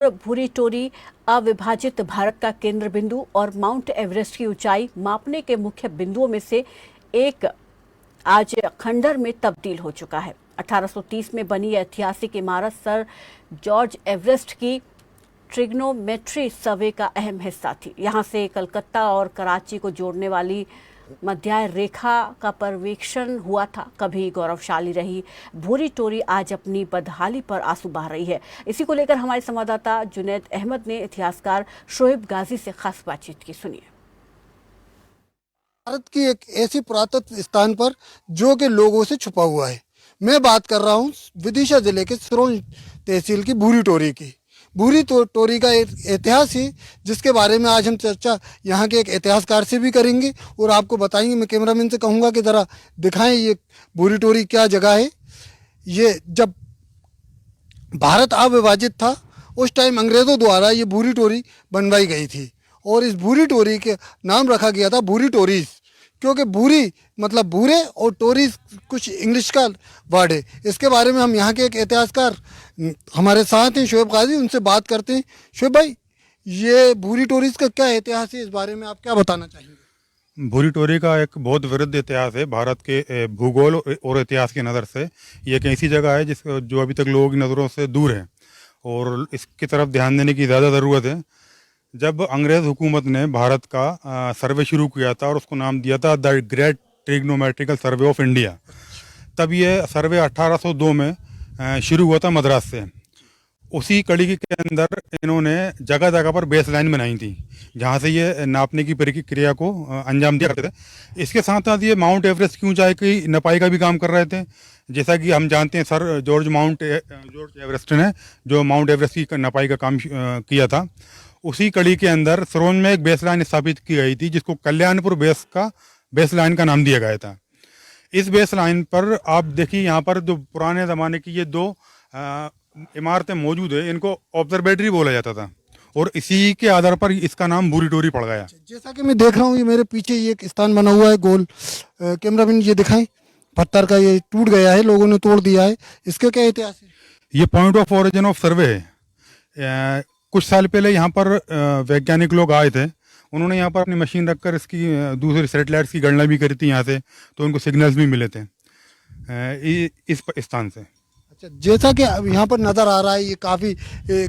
भूरी टोरी अविभाजित भारत का केंद्र बिंदु और माउंट एवरेस्ट की ऊंचाई मापने के मुख्य बिंदुओं में से एक आज खंडर में तब्दील हो चुका है। 1830 में बनी ऐतिहासिक इमारत सर जॉर्ज एवरेस्ट की ट्रिग्नोमेट्री सर्वे का अहम हिस्सा थी। यहां से कलकत्ता और कराची को जोड़ने वाली मध्य रेखा का पर्यवेक्षण हुआ था। कभी गौरवशाली रही भूरी टोरी आज अपनी बदहाली पर आंसू बहा रही है। इसी को लेकर हमारे संवाददाता जुनैद अहमद ने इतिहासकार शोएब गाजी से खास बातचीत की। सुनिए। भारत की एक ऐसी पुरातत्व स्थान पर जो कि लोगों से छुपा हुआ है। मैं बात कर रहा हूँ विदिशा जिले के सिरोंज तहसील की भूरी टोरी की। भूरी टोरी का एक इतिहास है जिसके बारे में आज हम चर्चा यहाँ के एक इतिहासकार से भी करेंगे और आपको बताएंगे। मैं कैमरामैन से कहूँगा कि ज़रा दिखाएं ये भूरी टोरी क्या जगह है। ये जब भारत अविभाजित था उस टाइम अंग्रेज़ों द्वारा ये भूरी टोरी बनवाई गई थी और इस भूरी टोरी के नाम रखा गया था भूरी टोरीज, क्योंकि भूरी मतलब भूरे और टोरीज कुछ इंग्लिश का वर्ड है। इसके बारे में हम यहाँ के एक इतिहासकार हमारे साथ हैं शोएब गाजी, उनसे बात करते हैं। शोएब भाई, ये भूरी टोरीज का क्या इतिहास है, इस बारे में आप क्या बताना चाहेंगे? भूरी टोरी का एक बहुत वृद्ध इतिहास है भारत के भूगोल और इतिहास की नज़र से। ये एक ऐसी जगह है जो अभी तक लोगों की नज़रों से दूर है और इसकी तरफ ध्यान देने की ज़्यादा ज़रूरत है। जब अंग्रेज़ हुकूमत ने भारत का सर्वे शुरू किया था और उसको नाम दिया था the great trigonometrical survey of India, तब ये सर्वे 1802 में शुरू हुआ था मद्रास से। उसी कड़ी के अंदर इन्होंने जगह जगह पर बेस लाइन बनाई थी जहाँ से ये नापने की प्रक्रिया को अंजाम दिया करते थे। इसके साथ साथ ये माउंट एवरेस्ट की ऊंचाई की नपाई का भी काम कर रहे थे। जैसा कि हम जानते हैं सर जॉर्ज एवरेस्ट ने जो माउंट एवरेस्ट की नपाई का काम किया था, उसी कड़ी के अंदर सिरोंज में एक बेस लाइन स्थापित की गई थी जिसको कल्याणपुर बेस लाइन का नाम दिया गया था। इस बेस लाइन पर आप देखिए यहाँ पर जो पुराने ज़माने की ये दो इमारतें मौजूद है, इनको ऑब्जर्वेटरी बोला जाता था और इसी के आधार पर इसका नाम भूरी टोरी पड़ गया। जैसा कि मैं देख रहा हूँ ये मेरे पीछे ये एक स्थान बना हुआ है गोल। कैमरामैन ये दिखाएं, पत्थर का ये टूट गया है, लोगों ने तोड़ दिया है। इसका क्या इतिहास है? ये पॉइंट ऑफ ओरिजिन ऑफ सर्वे है। कुछ साल पहले यहाँ पर वैज्ञानिक लोग आए थे, उन्होंने यहाँ पर अपनी मशीन रखकर इसकी दूसरी सैटेलाइट्स की गणना भी करी थी यहाँ से, तो उनको सिग्नल्स भी मिले थे इस स्थान से। अच्छा, जैसा कि अब यहाँ पर नज़र आ रहा है ये काफ़ी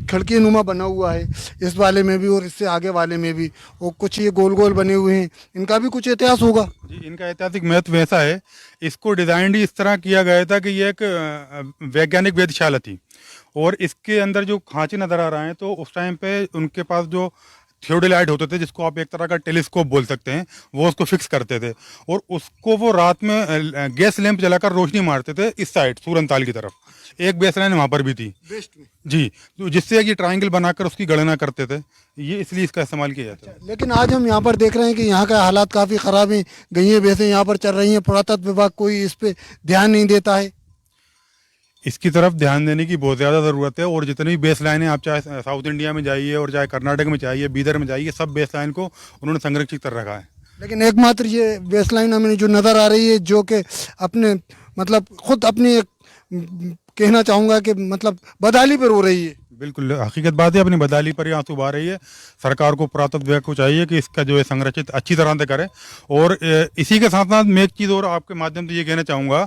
खिड़की नुमा बना हुआ है, इस वाले में भी और इससे आगे वाले में भी, और कुछ ये गोल गोल बने हुए हैं, इनका भी कुछ इतिहास होगा? जी, इनका ऐतिहासिक महत्व ऐसा है, इसको डिज़ाइन ही इस तरह किया गया था कि ये एक वैज्ञानिक वेधशाला थी और इसके अंदर जो खांचे नज़र आ रहे हैं तो उस टाइम पे उनके पास जो थियोडोलाइट होते थे, जिसको आप एक तरह का टेलीस्कोप बोल सकते हैं, वो उसको फिक्स करते थे और उसको वो रात में गैस लैंप जलाकर रोशनी मारते थे इस साइड सूरनताल की तरफ। एक बेस लाइन वहाँ पर भी थी वेस्ट में जी, तो जिससे ये ट्रायंगल बनाकर उसकी गणना करते थे, ये इसलिए इसका इस्तेमाल किया जाता है। लेकिन आज हम यहाँ पर देख रहे हैं कि यहाँ का हालात काफ़ी ख़राब हैं, गई वैसे यहाँ पर चल रही हैं, पुरातत्व विभाग कोई इस पर ध्यान नहीं देता है। इसकी तरफ ध्यान देने की बहुत ज़्यादा ज़रूरत है और जितनी भी बेस लाइन है, आप चाहे साउथ इंडिया में जाइए और चाहे कर्नाटक में जाइए, बीदर में जाइए, सब बेस लाइन को उन्होंने संरक्षित कर रखा है। लेकिन एकमात्र ये बेस लाइन हमें जो नज़र आ रही है जो कि अपने मतलब खुद अपनी एक कहना चाहूँगा कि मतलब बदहाली पर हो रही है। बिल्कुल हकीकत बात है, अपनी बदहाली पर ही आंसू बहा रही है। सरकार को पुरातत्व विभाग को चाहिए कि इसका जो है संरक्षित अच्छी तरह से करे। और इसी के साथ साथ मैं एक चीज़ और आपके माध्यम से ये कहना चाहूँगा,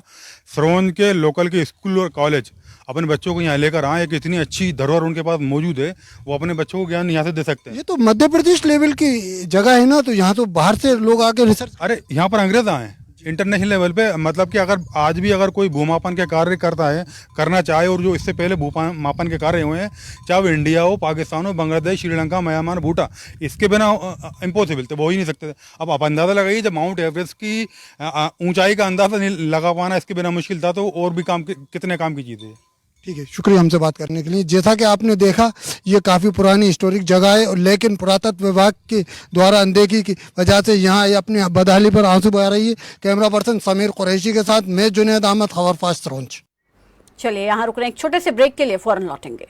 सिरोंज के लोकल के स्कूल और कॉलेज अपने बच्चों को यहाँ लेकर आए, कि इतनी अच्छी धरोहर उनके पास मौजूद है, वो अपने बच्चों को ज्ञान यहाँ से दे सकते हैं। ये तो मध्य प्रदेश लेवल की जगह है ना, तो यहाँ तो बाहर से लोग आके रिसर्च। अरे यहाँ पर अंग्रेज आए इंटरनेशनल लेवल पे, मतलब कि अगर आज भी अगर कोई भूमापन के कार्य करना चाहे और जो इससे पहले भूमापन के कार्य हुए हैं, चाहे वो इंडिया हो, पाकिस्तान हो, बांग्लादेश, श्रीलंका, म्यांमार, भूटान, इसके बिना इम्पॉसिबल थे, वो ही नहीं सकते थे। अब आप अंदाज़ा लगाइए, जब माउंट एवरेस्ट की ऊंचाई का अंदाज़ा नहीं लगा पाना इसके बिना मुश्किल था, तो और भी कितने काम की चीज़ें। ठीक है, शुक्रिया हमसे बात करने के लिए। जैसा कि आपने देखा ये काफ़ी पुरानी हिस्टोरिक जगह है, लेकिन पुरातत्व विभाग के द्वारा अनदेखी की वजह से यहाँ अपनी बदहाली पर आंसू बहा रही है। कैमरा पर्सन समीर कुरैशी के साथ मैं जुनैद अहमद, खबर फास्ट सिरोंज। चलिए यहाँ रुक रहे हैं एक छोटे से ब्रेक के लिए, फौरन लौटेंगे।